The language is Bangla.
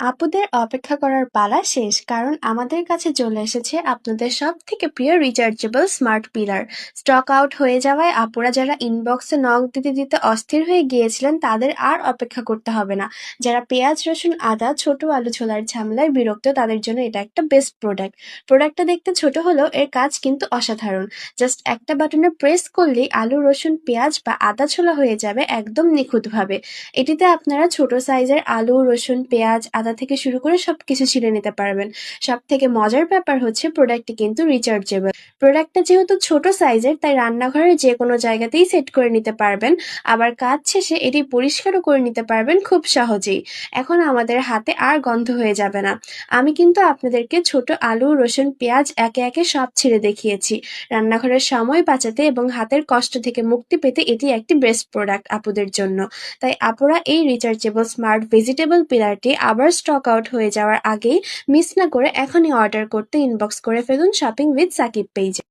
আপুদের অপেক্ষা করার পালা শেষ, কারণ আমাদের কাছে চলে এসেছে আপনাদের সব থেকে প্রিয় rechargeable smart pillar. Stock out হয়ে যাওয়ায় আপুরা যারা ইনবক্সে নক দিতে দিতে অস্থির হয়ে গিয়েছিলেন তাদের আর অপেক্ষা করতে হবে না। যারা পেঁয়াজ রসুন আদা ছোট আলু ছোলার ঝামেলায় বিরক্ত তাদের জন্য এটা একটা বেস্ট প্রোডাক্ট। প্রোডাক্টটা দেখতে ছোট হলেও এর কাজ কিন্তু অসাধারণ। জাস্ট একটা বাটনে প্রেস করলেই আলু রসুন পেঁয়াজ বা আদা ছোলা হয়ে যাবে একদম নিখুঁতভাবে। এটিতে আপনারা ছোট সাইজের আলু, রসুন, পেঁয়াজ, আদা থেকে শুরু করে সবকিছু ছিঁড়ে নিতে পারবেন। সবথেকে মজার ব্যাপার হচ্ছে প্রোডাক্টটি কিন্তু রিচার্জেবল। প্রোডাক্টটা যেহেতু ছোট সাইজের তাই রান্নাঘরের যেকোনো জায়গাতেই সেট করে নিতে পারবেন। আবার কাজ শেষে এটি পরিষ্কারও করে নিতে পারবেন খুব সহজেই। এখন আমাদের হাতে আর গন্ধ হয়ে যাবে না। আমি কিন্তু আপনাদেরকে ছোট আলু, রসুন, পেঁয়াজ একে একে সব ছিঁড়ে দেখিয়েছি। রান্নাঘরের সময় বাঁচাতে এবং হাতের কষ্ট থেকে মুক্তি পেতে এটি একটি বেস্ট প্রোডাক্ট আপুদের জন্য। তাই আপুরা এই রিচার্জেবল স্মার্ট ভেজিটেবল পিলারটি আবার স্টক আউট হয়ে যাওয়ার আগেই মিস না করে এখনই অর্ডার করতে ইনবক্স করে ফেলুন শপিং উইথ সাকিব পেজে।